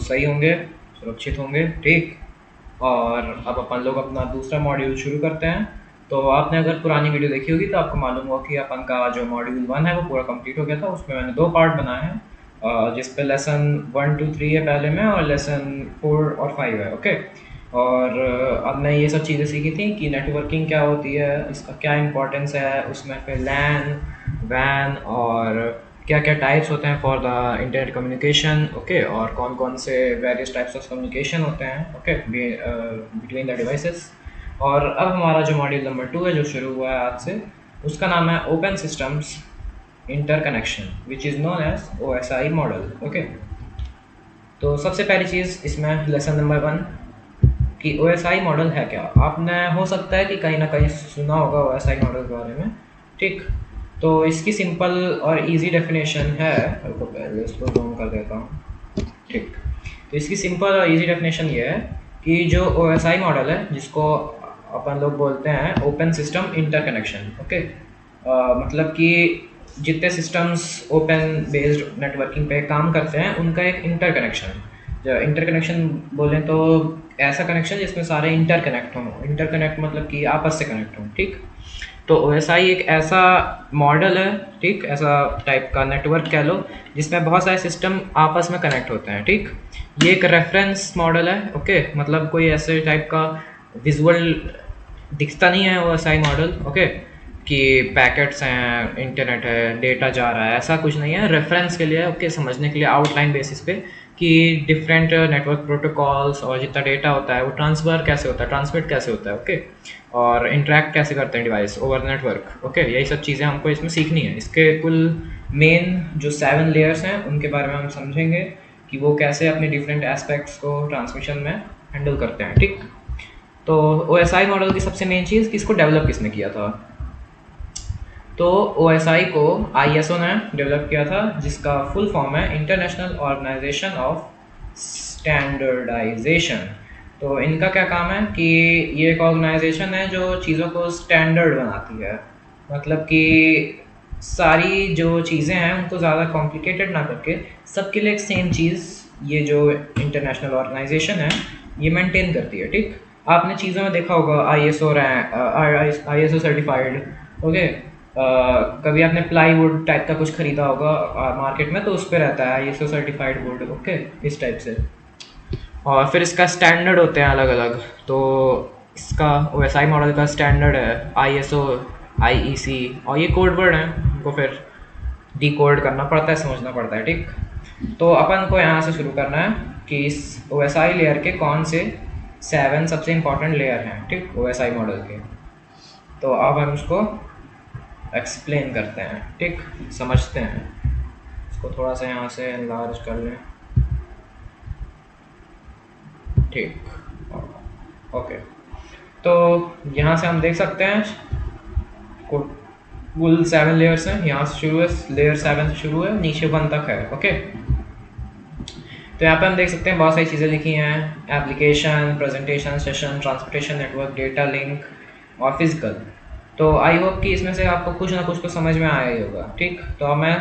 सही होंगे, सुरक्षित होंगे, ठीक। और अब अपन लोग अपना दूसरा मॉड्यूल शुरू करते हैं। तो आपने अगर पुरानी वीडियो देखी होगी तो आपको मालूम होगा कि अपन का जो मॉड्यूल 1 है वो पूरा कंप्लीट हो गया था। उसमें मैंने 2 पार्ट बनाए हैं, जिस पे लेसन 1, 2, 3 है पहले में, और लेसन 4 और 5 है, ओके। और अब मैं ये सब चीज़ें सीखी थी कि नेटवर्किंग क्या होती है, इसका क्या इंपॉर्टेंस है, उसमें फिर लैन, वैन और क्या क्या टाइप्स होते हैं for the internet communication, okay. और कौन कौन से वेरियस टाइप्स ऑफ कम्युनिकेशन होते हैं, ओके, बिटवीन द डिवाइसेस। और अब हमारा जो मॉड्यूल नंबर 2 है जो शुरू हुआ है आज से, उसका नाम है open systems interconnection which is known as OSI model, okay. तो सबसे पहली चीज़ इसमें लेसन नंबर 1 कि OSI मॉडल है क्या। आपने हो सकता है कि कहीं ना कहीं सुना होगा OSI मॉडल के बारे में, ठीक। तो इसकी सिंपल और इजी डेफिनेशन है, तो पहले इसको जूम कर देता हूँ, ठीक। तो इसकी सिंपल और इजी डेफिनेशन ये है कि जो OSI मॉडल है, जिसको अपन लोग बोलते हैं ओपन सिस्टम इंटरकनेक्शन, ओके। मतलब कि जितने सिस्टम्स ओपन बेस्ड नेटवर्किंग पे काम करते हैं उनका एक इंटरकनेक्शन, जो इंटरकनेक्शन बोलें तो ऐसा कनेक्शन जिसमें सारे इंटरकनेक्ट हों। इंटरकनेक्ट मतलब कि आपस से कनेक्ट हों, ठीक। तो OSI एक ऐसा मॉडल है, ठीक, ऐसा टाइप का नेटवर्क कह लो जिसमें बहुत सारे सिस्टम आपस में कनेक्ट होते हैं, ठीक। ये एक रेफरेंस मॉडल है, ओके। मतलब कोई ऐसे टाइप का विजुअल दिखता नहीं है OSI मॉडल, ओके, कि पैकेट्स हैं, इंटरनेट है, डेटा जा रहा है, ऐसा कुछ नहीं है। रेफरेंस के लिए, ओके, समझने के लिए आउटलाइन बेसिस पे कि डिफरेंट नेटवर्क प्रोटोकॉल्स और जितना डेटा होता है वो ट्रांसफ़र कैसे होता है, ट्रांसमिट कैसे होता है, ओके, और इंटरेक्ट कैसे करते हैं डिवाइस ओवर नेटवर्क, ओके। यही सब चीज़ें हमको इसमें सीखनी है। इसके कुल मेन जो 7 लेयर्स हैं उनके बारे में हम समझेंगे कि वो कैसे अपने डिफरेंट एस्पेक्ट्स को ट्रांसमिशन में हैंडल करते हैं, ठीक। तो OSI मॉडल की सबसे मेन चीज़ कि इसको डेवलप किसने किया था। तो OSI को ISO ने डेवलप किया था, जिसका फुल फॉर्म है इंटरनेशनल ऑर्गेनाइजेशन ऑफ स्टैंडर्डाइजेशन। तो इनका क्या काम है कि ये एक ऑर्गेनाइजेशन है जो चीज़ों को स्टैंडर्ड बनाती है। मतलब कि सारी जो चीज़ें हैं उनको ज़्यादा कॉम्प्लिकेटेड ना करके सबके लिए एक सेम चीज़, ये जो इंटरनेशनल ऑर्गेनाइजेशन है ये मेंटेन करती है, ठीक। आपने चीज़ों में देखा होगा ISO सर्टिफाइड, ओके। कभी आपने प्लाईवुड टाइप का कुछ खरीदा होगा मार्केट में, तो उस पर रहता है ISO सर्टिफाइड वुड, ओके, इस टाइप से। और फिर इसका स्टैंडर्ड होते हैं अलग अलग। तो इसका OSI मॉडल का स्टैंडर्ड है ISO, IEC, और ये कोड वर्ड हैं, उनको फिर डिकोड करना पड़ता है, समझना पड़ता है, ठीक। तो अपन को यहाँ से शुरू करना है कि इस OSI लेयर के कौन से 7 सबसे इम्पॉर्टेंट लेयर हैं, ठीक, OSI मॉडल के। तो अब हम उसको एक्सप्लेन करते हैं, ठीक, समझते हैं। इसको थोड़ा सा यहाँ से एनलार्ज कर लें, ठीक, ओके। तो यहाँ से हम देख सकते हैं कुल 7 लेयर्स हैं। यहाँ से शुरू है, लेयर 7 से शुरू है, नीचे 1 तक है, ओके। तो यहाँ पे हम देख सकते हैं बहुत सारी चीज़ें लिखी हैं, application, presentation, session, transportation network, data link और फिजिकल। तो आई होप कि इसमें से आपको कुछ ना कुछ तो समझ में आया ही होगा, ठीक। तो अब मैं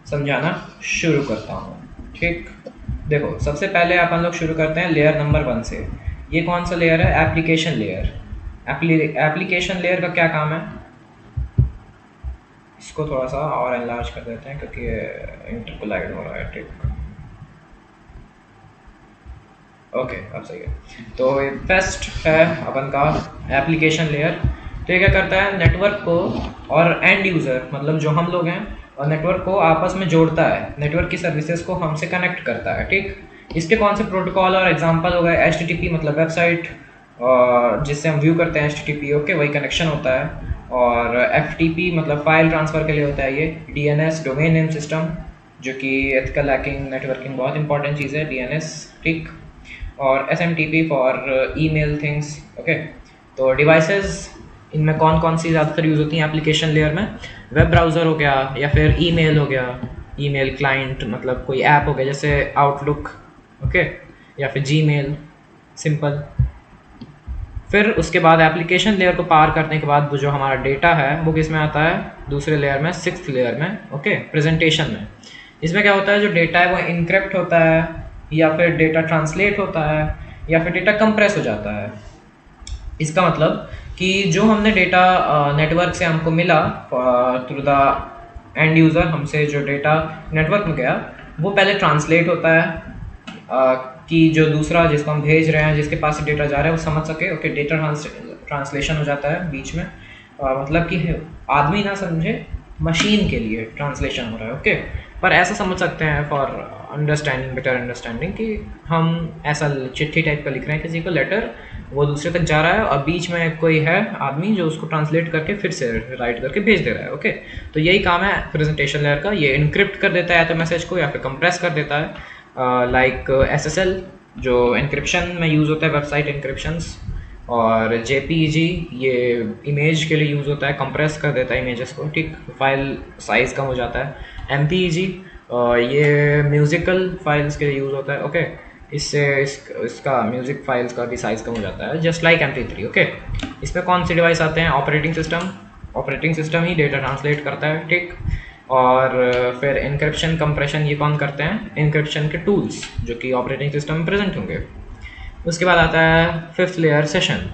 समझाना शुरू करता हूँ, ठीक। देखो, सबसे पहले अपन लोग शुरू करते हैं लेयर नंबर 1 से। ये कौन सा लेयर है? Application layer. एप्लीकेशन लेयर का क्या काम है? इसको थोड़ा सा और एनलार्ज कर देते हैं क्योंकि इंटरकोलाइड हो रहा है, ठीक, ओके, अब सही है। तो ये फर्स्ट है अपन का एप्लीकेशन लेयर। तो ये क्या करता है? नेटवर्क को और एंड यूज़र, मतलब जो हम लोग हैं, और नेटवर्क को आपस में जोड़ता है, नेटवर्क की सर्विसेज को हमसे कनेक्ट करता है, ठीक। इसके कौन से प्रोटोकॉल और एग्जांपल हो गए? HTTP मतलब वेबसाइट, और जिससे हम व्यू करते हैं HTTP, ओके, वही कनेक्शन होता है। और FTP मतलब फाइल ट्रांसफ़र के लिए होता है ये। DNS डोमेन नेम सिस्टम, जो कि एथिकल हैकिंग नेटवर्किंग बहुत इंपॉर्टेंट चीज़ है, DNS, ठीक। और SMTP for email things, okay. तो डिवाइसेस, इनमें कौन कौन सी ज़्यादातर यूज़ होती हैं एप्लीकेशन लेयर में? वेब ब्राउज़र हो गया, या फिर ईमेल हो गया, ईमेल क्लाइंट मतलब कोई ऐप हो गया जैसे आउटलुक, ओके, या फिर जीमेल, सिंपल। फिर उसके बाद एप्लीकेशन लेयर को पार करने के बाद वो जो हमारा डेटा है वो किस में आता है? दूसरे लेयर में, 6th लेयर में, ओके, प्रेजेंटेशन में। इसमें क्या होता है? जो डेटा है वो इनक्रिप्ट होता है, या फिर डेटा ट्रांसलेट होता है, या फिर डेटा कंप्रेस हो जाता है। इसका मतलब कि जो हमने डेटा नेटवर्क से हमको मिला थ्रू द एंड यूज़र, हमसे जो डेटा नेटवर्क में गया वो पहले ट्रांसलेट होता है कि जो दूसरा जिसको हम भेज रहे हैं, जिसके पास डेटा जा रहा है वो समझ सके। ओके, डेटा ट्रांसलेशन हो जाता है बीच में, मतलब कि आदमी ना समझे, मशीन के लिए ट्रांसलेशन हो रहा है। ओके, पर ऐसा समझ सकते हैं फॉर अंडरस्टैंडिंग, बेटर अंडरस्टैंडिंग, कि हम ऐसा चिट्ठी टाइप का लिख रहे हैं किसी को लेटर, वो दूसरे तक जा रहा है और बीच में कोई है आदमी जो उसको ट्रांसलेट करके फिर से राइट करके भेज दे रहा है। ओके, तो यही काम है प्रेजेंटेशन लेयर का। ये इनक्रिप्ट कर देता है तो मैसेज को, या फिर कंप्रेस कर देता है, लाइक SSL जो इंक्रिप्शन में यूज़ होता है, वेबसाइट इंक्रिप्शंस। और JPEG ये इमेज के लिए यूज़ होता है, कंप्रेस कर देता है इमेजेस को, ठीक, फाइल साइज़ कम हो जाता है। MPEG ये म्यूज़िकल फाइल्स के लिए यूज़ होता है। ओके, इससे इसका म्यूज़िक फाइल्स का भी साइज़ कम हो जाता है, जस्ट लाइक MP3। ओके, इसमें कौन से डिवाइस आते हैं? ऑपरेटिंग सिस्टम ही डेटा ट्रांसलेट करता है, ठीक। और फिर इंक्रिप्शन कंप्रेशन ये कौन करते हैं? इंक्रिप्शन के टूल्स जो कि ऑपरेटिंग सिस्टम में प्रेजेंट होंगे। उसके बाद आता है 5th लेयर, सेशन।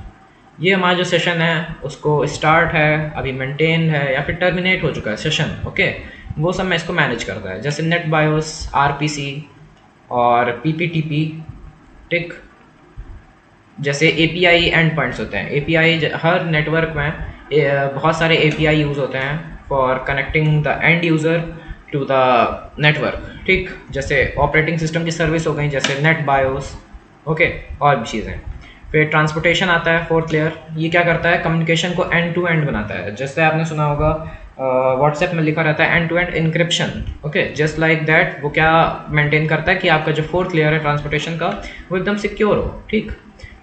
ये हमारा जो सेशन है उसको स्टार्ट है, अभी मेंटेन है, या फिर टर्मिनेट हो चुका है सेशन। ओके, वो सब मैं इसको मैनेज करता है, जैसे नेट बायोस, RPC और PPTP, ठीक। जैसे API एंड पॉइंट्स होते हैं। API हर नेटवर्क में बहुत सारे API यूज़ होते हैं for connecting the end user to the network, ठीक। जैसे ऑपरेटिंग सिस्टम की सर्विस हो गई, जैसे नेट बायोस, ओके, और भी चीज़ें। फिर ट्रांसपोर्टेशन आता है 4th लेयर। ये क्या करता है? कम्युनिकेशन को एंड टू एंड बनाता है। जैसे आपने सुना होगा व्हाट्सएप में लिखा रहता है and to end encryption. Okay, just like that वो क्या मेंटेन करता है कि आपका जो 4th लेयर है ट्रांसपोर्टेशन का वो एकदम सिक्योर हो, ठीक।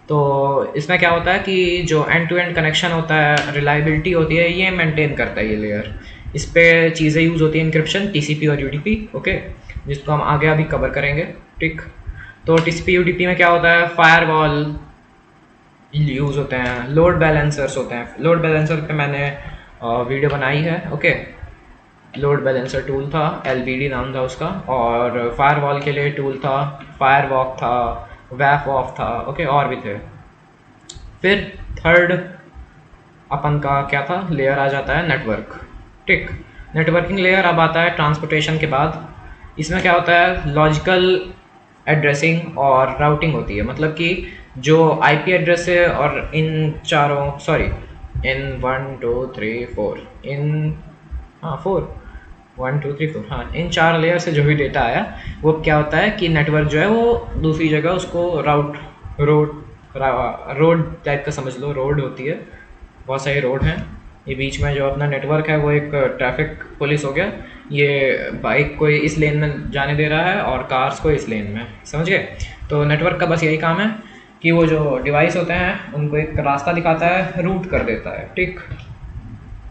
तो इसमें क्या होता है कि जो एंड टू एंड कनेक्शन होता है, रिलायबिलिटी होती है, ये मेंटेन करता है ये लेयर। इस पे चीज़ें यूज़ होती है इंक्रिप्शन, TCP और UDP, ओके, जिसको हम आगे अभी कवर करेंगे, ठीक। तो TCP UDP में क्या होता है? फायरवॉल यूज़ होते हैं, लोड बैलेंसर्स होते हैं। लोड बैलेंसर पे मैंने वीडियो बनाई है। ओके, लोड बैलेंसर टूल था, LBD नाम था उसका। और फायरवॉल के लिए टूल था, फायरवॉक था, वैफऑफ था, ओके, और भी थे। फिर 3rd अपन का क्या था? लेयर आ जाता है नेटवर्क, ठीक। नेटवर्किंग लेयर अब आता है ट्रांसपोर्टेशन के बाद। इसमें क्या होता है? लॉजिकल एड्रेसिंग और राउटिंग होती है, मतलब कि जो IP एड्रेस है और इन 1 2 3 4 4 1 2 3 4 हाँ, इन 4 लेयर से जो भी डेटा आया वो क्या होता है कि नेटवर्क जो है वो दूसरी जगह उसको रोड टाइप का समझ लो, रोड होती है, बहुत सारी रोड हैं। ये बीच में जो अपना नेटवर्क है वो एक ट्रैफिक पुलिस हो गया, ये बाइक को इस लेन में जाने दे रहा है और कार्स को इस लेन में, समझ गए? तो नेटवर्क का बस यही काम है कि वो जो डिवाइस होते हैं उनको एक रास्ता दिखाता है, रूट कर देता है, ठीक,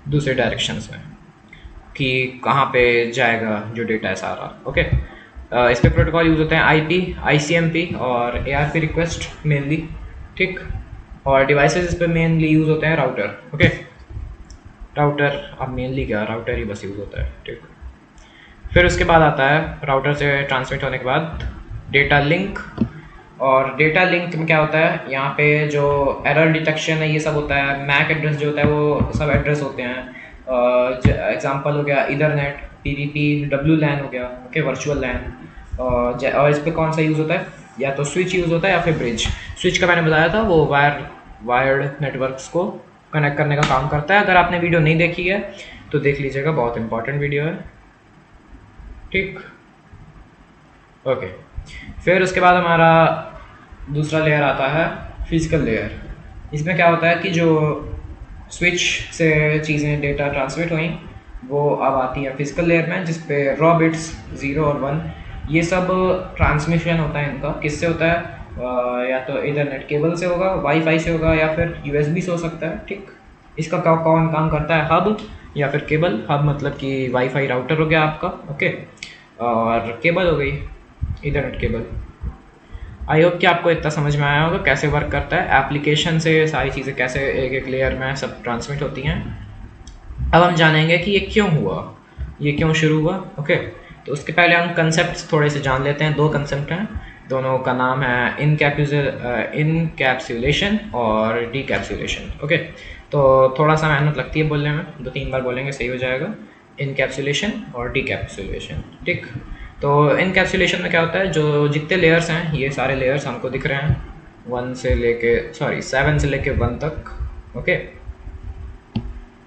दूसरे डायरेक्शंस में, कि कहाँ पे जाएगा जो डेटा है सारा। ओके, इस पे प्रोटोकॉल यूज़ होते हैं IP, ICMP और ARP रिक्वेस्ट मेनली, ठीक। और डिवाइसेस इस पे मेनली यूज़ होते हैं राउटर। ओके, राउटर अब मेनली क्या, राउटर ही बस यूज़ होता है, ठीक। फिर उसके बाद आता है राउटर से ट्रांसमिट होने के बाद डेटा लिंक। और डेटा लिंक में क्या होता है? यहाँ पे जो एरर डिटेक्शन है ये सब होता है। मैक एड्रेस जो होता है वो सब एड्रेस होते हैं। एग्जांपल हो गया इथरनेट, PDP, WLAN हो गया, ओके, वर्चुअल लैन। और इस पे कौन सा यूज़ होता है? या तो स्विच यूज़ होता है या फिर ब्रिज। स्विच का मैंने बताया था, वो वायर्ड नेटवर्क्स को कनेक्ट करने का काम करता है। अगर आपने वीडियो नहीं देखी है तो देख लीजिएगा, बहुत इंपॉर्टेंट वीडियो है, ठीक। ओके, फिर उसके बाद हमारा दूसरा लेयर आता है फिजिकल लेयर। इसमें क्या होता है कि जो स्विच से चीज़ें डेटा ट्रांसमिट हुई वो अब आती है फिजिकल लेयर में, जिस पे रॉ बिट्स 0 और 1 ये सब ट्रांसमिशन होता है। इनका किससे होता है? या तो इथरनेट केबल से होगा, वाईफाई से होगा, या फिर USB से हो सकता है, ठीक। इसका कौन काम करता है? हब या फिर केबल। हब मतलब कि वाईफाई राउटर हो गया आपका, ओके, और केबल हो गई इथरनेट केबल। आई होप कि आपको इतना समझ में आया होगा कैसे वर्क करता है। एप्लीकेशन से सारी चीज़ें कैसे एक एक लेयर में सब ट्रांसमिट होती हैं। अब हम जानेंगे कि ये क्यों हुआ, ये क्यों शुरू हुआ, ओके। तो उसके पहले हम कंसेप्ट थोड़े से जान लेते हैं। 2 कंसेप्ट हैं, दोनों का नाम है इनकैप्सुलेशन और डीकैप्सुलेशन। ओके, तो थोड़ा सा मेहनत लगती है बोलने में, 2-3 बार बोलेंगे सही हो जाएगा। इनकैप्सुलेशन और डीकैप्सुलेशन, ठीक। तो इनकैप्सुलेशन में क्या होता है, जो जितने लेयर्स हैं, ये सारे लेयर्स हमको दिख रहे हैं 7 से लेके 1 तक। ओके,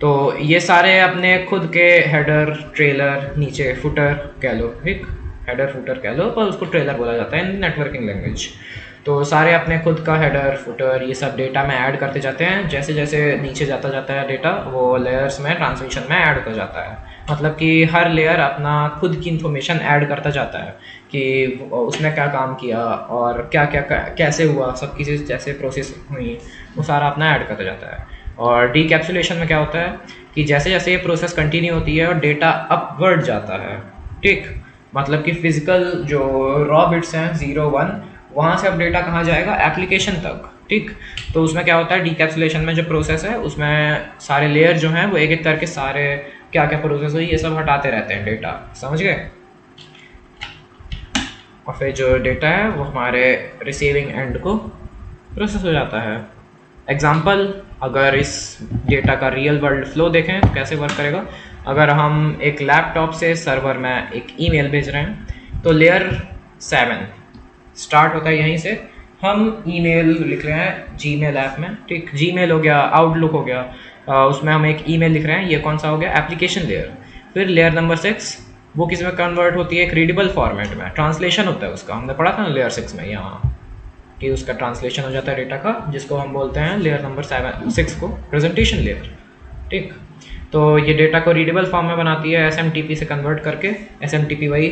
तो ये सारे अपने खुद के हेडर, ट्रेलर, नीचे फुटर कह लो, ठीक, हेडर फुटर कह लो, पर उसको ट्रेलर बोला जाता है इन नेटवर्किंग लैंग्वेज। तो सारे अपने खुद का हेडर, फुटर, ये सब डेटा में ऐड करते जाते हैं। जैसे जैसे नीचे जाता जाता है डेटा, वो लेयर्स में, ट्रांसमिशन में ऐड होता जाता है। मतलब कि हर लेयर अपना खुद की इन्फॉर्मेशन ऐड करता जाता है कि उसने क्या काम किया और क्या क्या कैसे हुआ, सब की चीज़ जैसे प्रोसेस हुई, वो सारा अपना ऐड करता जाता है। और डीकैप्सुलेशन में क्या होता है कि जैसे जैसे ये प्रोसेस कंटिन्यू होती है और डेटा अपवर्ड जाता है, ठीक, मतलब कि फिजिकल जो रॉ बिट्स हैं 0 1, वहाँ से अब डेटा कहाँ जाएगा, एप्लीकेशन तक, ठीक। तो उसमें क्या होता है, डीकैप्सुलेशन में जो प्रोसेस है उसमें सारे लेयर जो हैं वो एक एक करके सारे क्या क्या प्रोसेस हुई ये सब हटाते रहते हैं डेटा, समझ गए। और फिर जो डेटा है वो हमारे रिसीविंग एंड को प्रोसेस हो जाता है। एग्जाम्पल, अगर इस डेटा का रियल वर्ल्ड फ्लो देखें तो कैसे वर्क करेगा। अगर हम एक लैपटॉप से सर्वर में एक ईमेल भेज रहे हैं तो लेयर 7 स्टार्ट होता है यहीं से। हम ईमेल लिख रहे हैं जीमेल ऐप में, ठीक, जीमेल हो गया, आउटलुक हो गया, उसमें हम एक ईमेल लिख रहे हैं, ये कौन सा हो गया, एप्लीकेशन लेयर। फिर लेयर नंबर 6 वो किस में कन्वर्ट होती है, एक रीडेबल फॉर्मेट में, ट्रांसलेशन होता है उसका, हमने पढ़ा था ना लेयर 6 में यहाँ, कि उसका ट्रांसलेशन हो जाता है डेटा का, जिसको हम बोलते हैं लेयर नंबर 6 को प्रेजेंटेशन लेयर, ठीक। तो ये डेटा को रीडेबल फॉर्म में बनाती है SMTP से कन्वर्ट करके। SMTP वही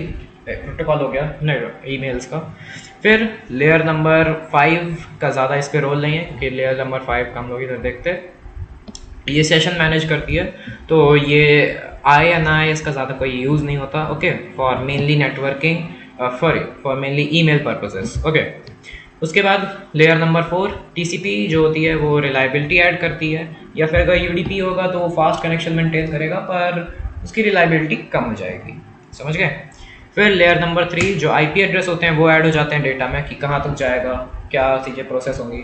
प्रोटोकॉल हो गया नहीं ईमेल्स का। फिर लेयर नंबर 5 का ज़्यादा इस पर रोल नहीं है, क्योंकि लेयर नंबर 5 का हम लोग इधर देखते हैं, ये सेशन मैनेज करती है, तो ये INI इसका ज़्यादा कोई यूज़ नहीं होता। Okay, for mainly networking, for mainly email purposes. Okay, उसके बाद लेयर नंबर 4 TCP जो होती है वो रिलायबिलिटी ऐड करती है, या फिर अगर UDP होगा तो वो फास्ट कनेक्शन मेंटेन करेगा पर उसकी रिलायबिलिटी कम हो जाएगी, समझ गए। फिर लेयर नंबर 3 जो IP एड्रेस होते हैं वो ऐड हो जाते हैं डेटा में कि कहाँ तक जाएगा, क्या चीज़ें प्रोसेस होंगी।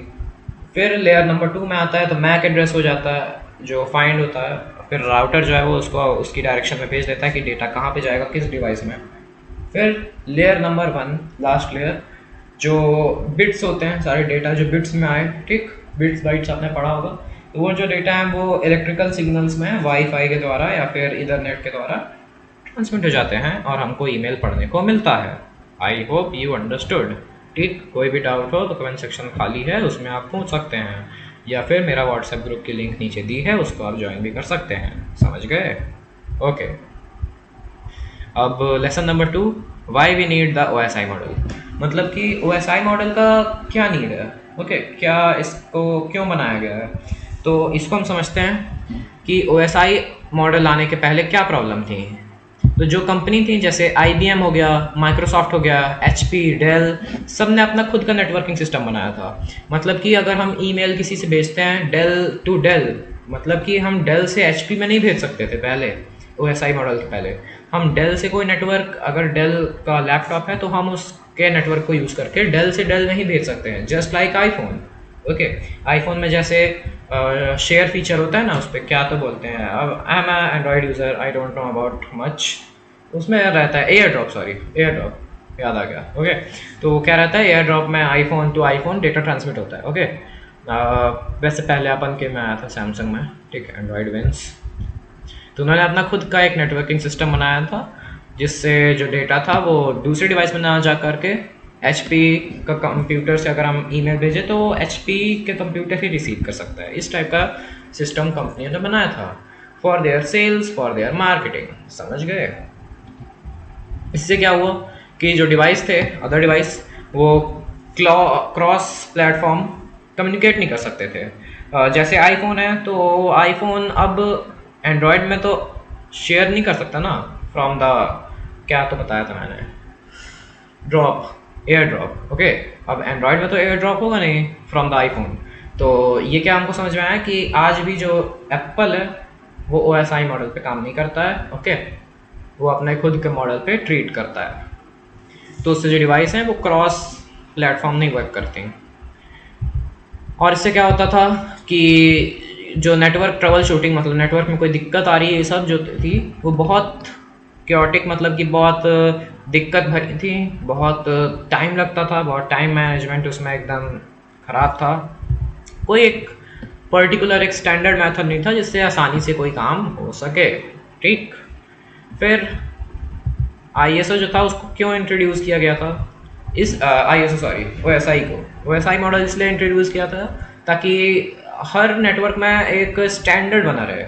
फिर लेयर नंबर 2 में आता है तो MAC एड्रेस हो जाता है जो फाइंड होता है, फिर राउटर जो है वो उसको उसकी डायरेक्शन में भेज देता है कि डेटा कहाँ पे जाएगा, किस डिवाइस में। फिर लेयर नंबर 1 लास्ट लेयर जो बिट्स होते हैं, सारे डेटा जो बिट्स में आए, ठीक, बिट्स बाइट्स आपने पढ़ा होगा, तो वो जो डेटा है वो इलेक्ट्रिकल सिग्नल्स में वाईफाई के द्वारा या फिर इथरनेट के द्वारा ट्रांसमिट हो जाते हैं और हमको ईमेल पढ़ने को मिलता है। आई होप यू अंडरस्टूड, ठीक। कोई भी डाउट हो तो कमेंट सेक्शन खाली है, उसमें आप पूछ सकते हैं, या फिर मेरा व्हाट्सएप ग्रुप की लिंक नीचे दी है, उसको आप ज्वाइन भी कर सकते हैं, समझ गए। ओके, अब lesson number 2, why we need the OSI model. मतलब कि OSI मॉडल का क्या नीड है, ओके, क्या इसको क्यों बनाया गया है। तो इसको हम समझते हैं कि OSI मॉडल आने के पहले क्या प्रॉब्लम थी। तो जो कंपनी थी जैसे IBM हो गया, माइक्रोसॉफ्ट हो गया, HP, डेल, सब ने अपना खुद का नेटवर्किंग सिस्टम बनाया था। मतलब कि अगर हम ईमेल किसी से भेजते हैं डेल टू डेल, मतलब कि हम डेल से HP में नहीं भेज सकते थे पहले, OSI मॉडल के पहले। हम डेल से कोई नेटवर्क, अगर डेल का लैपटॉप है तो हम उसके नेटवर्क को यूज़ करके डेल से डेल में ही भेज सकते हैं, just like iPhone. Okay, iPhone में जैसे शेयर फीचर होता है ना, उस पर क्या तो बोलते हैं, अब I am Android user, I don't know about much, उसमें रहता है AirDrop, sorry AirDrop, याद आ गया। ओके, तो वो क्या रहता है, एयर ड्रॉप में iPhone to iPhone data transmit होता है। ओके, वैसे पहले अपन के में आया था सैमसंग में, ठीक, एंड्रॉयड विंस, तो उन्होंने अपना खुद का एक नेटवर्किंग सिस्टम बनाया था जिससे जो डेटा था वो दूसरे डिवाइस में ना जा करके HP का कंप्यूटर से अगर हम ईमेल भेजें तो HP के कंप्यूटर ही रिसीव कर सकता है। इस टाइप का सिस्टम कंपनियों ने बनाया था for their sales, for their marketing, समझ गए। इससे क्या हुआ कि जो डिवाइस थे, अदर डिवाइस, वो क्रॉस प्लेटफॉर्म कम्युनिकेट नहीं कर सकते थे। जैसे आईफोन है तो आईफोन अब एंड्रॉयड में तो शेयर नहीं कर सकता ना फ्रॉम द, क्या तो बताया था मैंने, ड्रॉप, एयर ड्रॉप। ओके, अब एंड्रॉयड में तो एयर ड्रॉप होगा नहीं फ्रॉम द आईफोन। तो ये क्या हमको समझ में आया कि आज भी जो एप्पल है वो OSI मॉडल पे काम नहीं करता है। ओके, वो अपने खुद के मॉडल पे ट्रीट करता है। तो उससे जो डिवाइस हैं वो क्रॉस प्लेटफॉर्म नहीं वर्क करती। और इससे क्या होता था कि जो नेटवर्क ट्रबल शूटिंग, मतलब नेटवर्क में कोई दिक्कत आ रही है, ये सब जो थी वो बहुत क्योटिक, मतलब कि बहुत दिक्कत भरी थी, बहुत टाइम लगता था, बहुत टाइम मैनेजमेंट उसमें एकदम ख़राब था। कोई एक पर्टिकुलर एक स्टैंडर्ड मेथड नहीं था जिससे आसानी से कोई काम हो सके। ठीक, फिर ISO जो था उसको क्यों इंट्रोड्यूस किया गया था? इस ISO सॉरी OSI को, OSI मॉडल इसलिए इंट्रोड्यूस किया था ताकि हर नेटवर्क में एक स्टैंडर्ड बना रहे,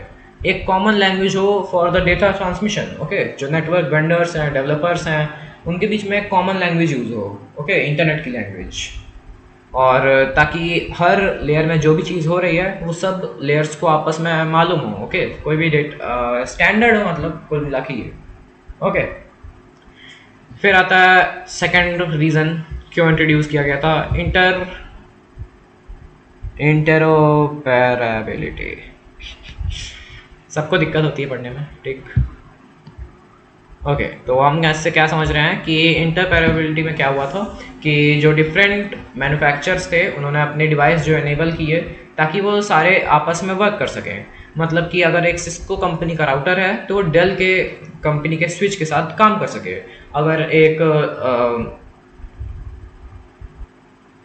एक कॉमन लैंग्वेज हो for the data transmission. Okay, जो नेटवर्क वेंडर्स हैं, डेवलपर्स हैं, उनके बीच में एक कॉमन लैंग्वेज यूज़ हो, ओके, इंटरनेट की लैंग्वेज। और ताकि हर लेयर में जो भी चीज़ हो रही है वो सब लेयर्स को आपस में मालूम हो। ओके, कोई भी स्टैंडर्ड हो, मतलब कुल मिला के ये। ओके, फिर आता है सेकंड रीज़न क्यों इंट्रोड्यूस किया गया था, इंटरोपरेबिलिटी। सबको दिक्कत होती है पढ़ने में, ठीक। ओके, तो हम इससे क्या समझ रहे हैं कि इंटरपेरेबिलिटी में क्या हुआ था कि जो डिफरेंट मैन्युफैक्चरर्स थे उन्होंने अपने डिवाइस जो एनेबल किए ताकि वो सारे आपस में वर्क कर सकें। मतलब कि अगर एक सिस्को कंपनी का राउटर है तो वो डेल के कंपनी के स्विच के साथ काम कर सके। अगर एक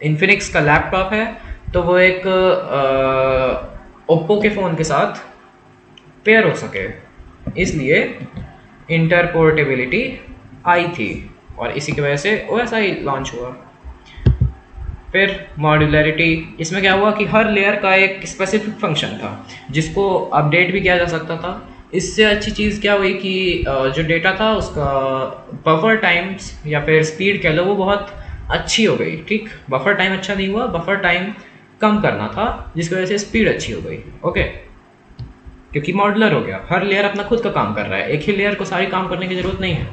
इन्फिनिक्स का लैपटॉप है तो वो एक ओप्पो के फ़ोन के साथ पेयर हो सके, इसलिए इंटरपोर्टेबिलिटी आई थी और इसी की वजह से OSI लॉन्च हुआ। फिर मॉड्यूलरिटी, इसमें क्या हुआ कि हर लेयर का एक स्पेसिफिक फंक्शन था जिसको अपडेट भी किया जा सकता था। इससे अच्छी चीज़ क्या हुई कि जो डेटा था उसका बफर टाइम्स या फिर स्पीड कह लो वो बहुत अच्छी हो गई। ठीक, बफर टाइम अच्छा नहीं हुआ, बफर टाइम कम करना था जिसकी वजह से स्पीड अच्छी हो गई। ओके, क्योंकि मॉडुलर हो गया, हर लेयर अपना खुद का काम कर रहा है, एक ही लेयर को सारी काम करने की ज़रूरत नहीं है।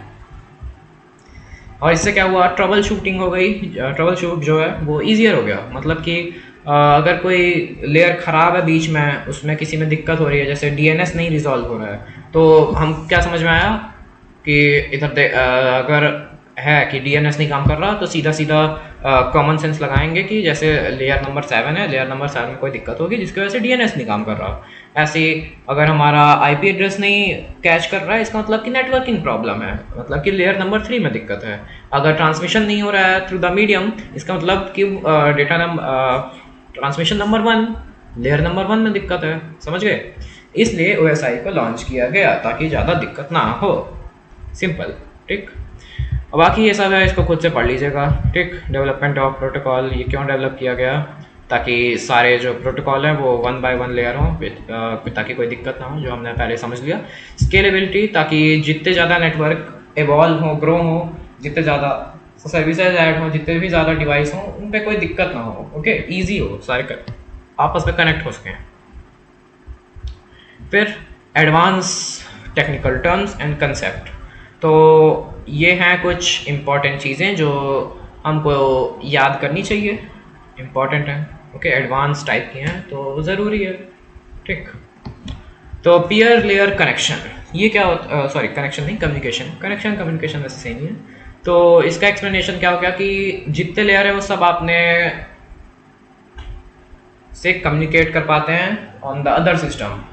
और इससे क्या हुआ, ट्रबल शूटिंग हो गई, ट्रबल शूट जो है वो ईजियर हो गया। मतलब कि अगर कोई लेयर ख़राब है बीच में, उसमें किसी में दिक्कत हो रही है, जैसे DNS नहीं रिजॉल्व हो रहा है, तो हम क्या समझ में आया कि इधर अगर है कि DNS नहीं काम कर रहा तो सीधा सीधा कॉमन सेंस लगाएंगे कि जैसे लेयर नंबर 7 है, लेयर नंबर 7 में कोई दिक्कत होगी जिसकी वजह से DNS नहीं काम कर रहा। ऐसे अगर हमारा IP एड्रेस नहीं कैच कर रहा है इसका मतलब कि नेटवर्किंग प्रॉब्लम है, मतलब कि लेयर नंबर 3 में दिक्कत है। अगर ट्रांसमिशन नहीं हो रहा है थ्रू द मीडियम, इसका मतलब कि data transmission number 1, layer number 1 में दिक्कत है। समझ गए? इसलिए OSI को लॉन्च किया गया ताकि ज़्यादा दिक्कत ना हो। सिंपल, ठीक। और बाकी ये सब है, इसको खुद से पढ़ लीजिएगा। ठीक, डेवलपमेंट ऑफ प्रोटोकॉल, ये क्यों डेवलप किया गया ताकि सारे जो प्रोटोकॉल हैं वो 1 बाय 1 लेयर हों, ताकि कोई दिक्कत ना हो, जो हमने पहले समझ लिया। स्केलेबिलिटी, ताकि जितने ज़्यादा नेटवर्क एवॉल्व हो, ग्रो हो, जितने ज़्यादा सर्विसेज ऐड हो, जितने भी ज़्यादा डिवाइस हों, उन पर कोई दिक्कत ना हो। ओके, ईजी हो, सारे आपस में कनेक्ट हो सकें। फिर advance technical terms and concept, तो ये हैं कुछ इम्पॉर्टेंट चीज़ें जो हमको याद करनी चाहिए, इम्पॉर्टेंट हैं। ओके, एडवांस टाइप की हैं तो ज़रूरी है। ठीक, तो पीयर लेयर कनेक्शन, ये क्या होता, सॉरी कनेक्शन नहीं, कम्युनिकेशन। कनेक्शन कम्युनिकेशन वैसे सेम ही है। तो इसका एक्सप्लेनेशन क्या हो गया कि जितने लेयर है वो सब आपने से कम्युनिकेट कर पाते हैं on the other system.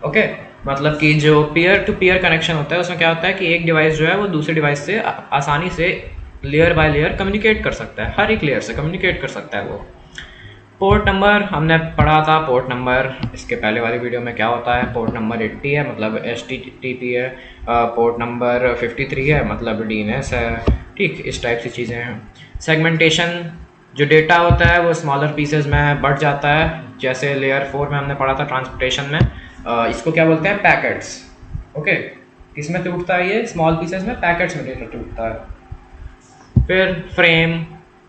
Okay, मतलब कि जो पीयर टू पीयर कनेक्शन होता है उसमें क्या होता है कि एक डिवाइस जो है वो दूसरे डिवाइस से आसानी से लेयर बाय लेयर कम्युनिकेट कर सकता है, हर एक लेयर से कम्युनिकेट कर सकता है वो। पोर्ट नंबर हमने पढ़ा था, पोर्ट नंबर इसके पहले वाली वीडियो में क्या होता है। पोर्ट नंबर 80 है मतलब HTTP है, पोर्ट नंबर 53 है मतलब DNS है। ठीक, इस टाइप से चीज़ें हैं। सेगमेंटेशन, जो डेटा होता है वो स्मॉलर पीसेज में बढ़ जाता है, जैसे लेयर 4 में हमने पढ़ा था ट्रांसपोर्टेशन में, इसको क्या बोलते हैं, पैकेट्स। ओके, किसमें टूटता है ये, स्मॉल पीसेस में, पैकेट्स में डेटा टूटता है। फिर फ्रेम,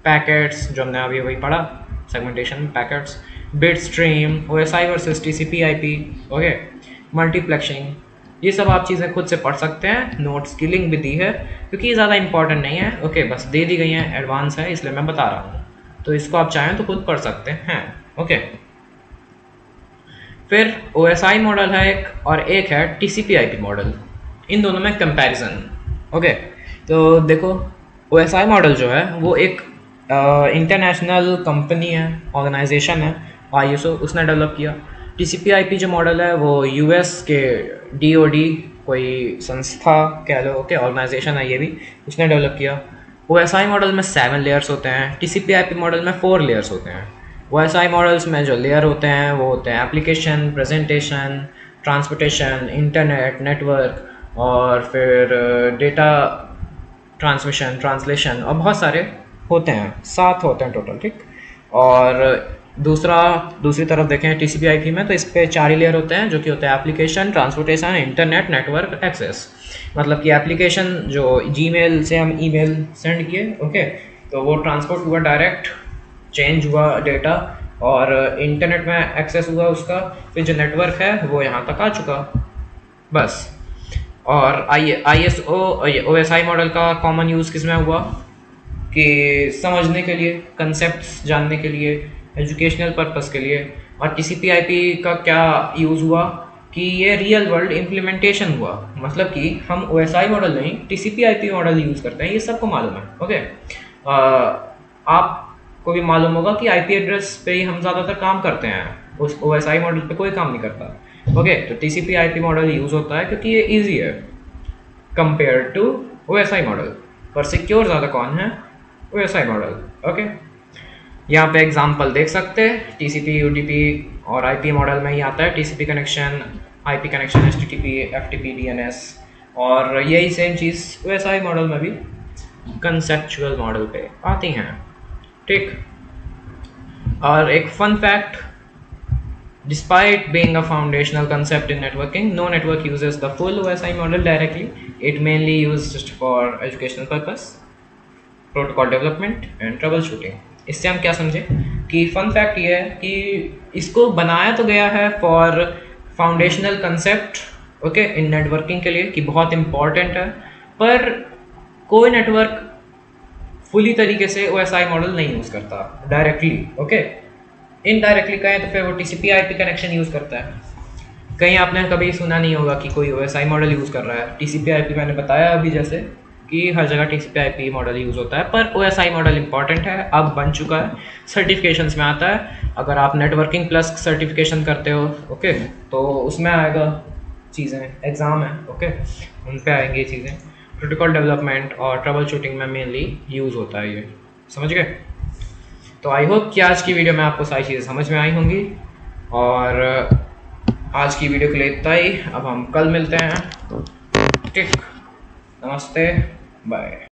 पैकेट्स जो हमने अभी वही पढ़ा, सेगमेंटेशन में packets, bit stream, OSI versus TCP/IP। Okay, multiplexing, ये सब आप चीज़ें खुद से पढ़ सकते हैं, नोट्स की लिंक भी दी है क्योंकि ये ज़्यादा इंपॉर्टेंट नहीं है। ओके, बस दे दी गई हैं, एडवांस है इसलिए मैं बता रहा हूँ, तो इसको आप चाहें तो खुद पढ़ सकते हैं। ओके, फिर OSI मॉडल है एक और एक है TCP/IP मॉडल, इन दोनों में कंपैरिजन। ओके, तो देखो OSI मॉडल जो है वो एक इंटरनेशनल कंपनी है, ऑर्गेनाइजेशन है, ISO, उसने डेवलप किया। TCP/IP जो मॉडल है वो US के DoD कोई संस्था कह लो, ओके, ऑर्गेनाइजेशन है ये भी, उसने डेवलप किया। OSI मॉडल में 7 लेयर्स होते हैं, TCP/IP मॉडल में 4 लेयर्स होते हैं। OSI मॉडल्स में जो लेयर होते हैं वो होते हैं application, presentation, transportation, internet, network, और फिर डेटा ट्रांसमिशन, ट्रांसलेशन, और बहुत सारे होते हैं, 7 होते हैं टोटल, ठीक। और दूसरी तरफ देखें TCP/IP में, तो इस पे 4 ही लेयर होते हैं, जो कि होते हैं application, transportation, internet, network, access. मतलब कि एप्लीकेशन जो Gmail से हम ईमेल सेंड किए, ओके, तो वो ट्रांसपोर्ट हुआ, डायरेक्ट चेंज हुआ डेटा, और इंटरनेट में एक्सेस हुआ उसका, फिर जो नेटवर्क है वो यहाँ तक आ चुका, बस। और ISO OSI मॉडल का कॉमन यूज़ किस में हुआ कि समझने के लिए, कंसेप्ट्स जानने के लिए, एजुकेशनल पर्पस के लिए। और TCP/IP का क्या यूज़ हुआ कि ये रियल वर्ल्ड इम्प्लीमेंटेशन हुआ, मतलब कि हम OSI मॉडल नहीं, TCP/IP मॉडल यूज़ करते हैं, ये सबको मालूम है, ओके। आपको भी मालूम होगा कि IP एड्रेस पे ही हम ज़्यादातर काम करते हैं, उस OSI मॉडल पे कोई काम नहीं करता, ओके। तो TCP/IP मॉडल यूज़ होता है क्योंकि ये ईजी है कंपेयर टू OSI मॉडल, पर सिक्योर ज़्यादा कौन है? OSI model, okay. यहाँ पे एग्जांपल देख सकते हैं, TCP, UDP और IP मॉडल में ही आता है TCP connection, IP connection, HTTP, FTP, DNS, और यही सेम चीज़ OSI मॉडल में भी कंसेप्चुअल मॉडल पे आती हैं, ठीक। और एक fun fact, despite being a foundational concept in networking, no network uses the full OSI model directly. It mainly used for educational purpose, protocol development and troubleshooting. इससे हम क्या समझे कि फन फैक्ट ये है कि इसको बनाया तो गया है for foundational concept, okay, in networking के लिए, कि बहुत इंपॉर्टेंट है, पर कोई नेटवर्क फुली तरीके से OSI मॉडल नहीं यूज़ करता डायरेक्टली, ओके। इनडायरेक्टली कहें तो फिर वो TCP/IP कनेक्शन यूज़ करता है। कहीं आपने कभी सुना नहीं होगा कि कोई OSI मॉडल यूज़ कर रहा है। TCP/IP मैंने बताया अभी जैसे कि हर जगह TCP/IP मॉडल यूज़ होता है, पर OSI मॉडल इंपॉर्टेंट है, अब बन चुका है, सर्टिफिकेशंस में आता है। अगर आप नेटवर्किंग प्लस सर्टिफिकेशन करते हो, ओके, तो उसमें आएगा चीज़ें, एग्ज़ाम है, ओके, उन पे आएंगी चीज़ें। प्रोटोकॉल डेवलपमेंट और ट्रबल शूटिंग में मेनली यूज़ होता है ये, समझ गए? तो आई होप कि आज की वीडियो में आपको सारी चीज़ें समझ में आई होंगी, और आज की वीडियो के लिए इतना ही। अब हम कल मिलते हैं, ठीक। नमस्ते, बाय।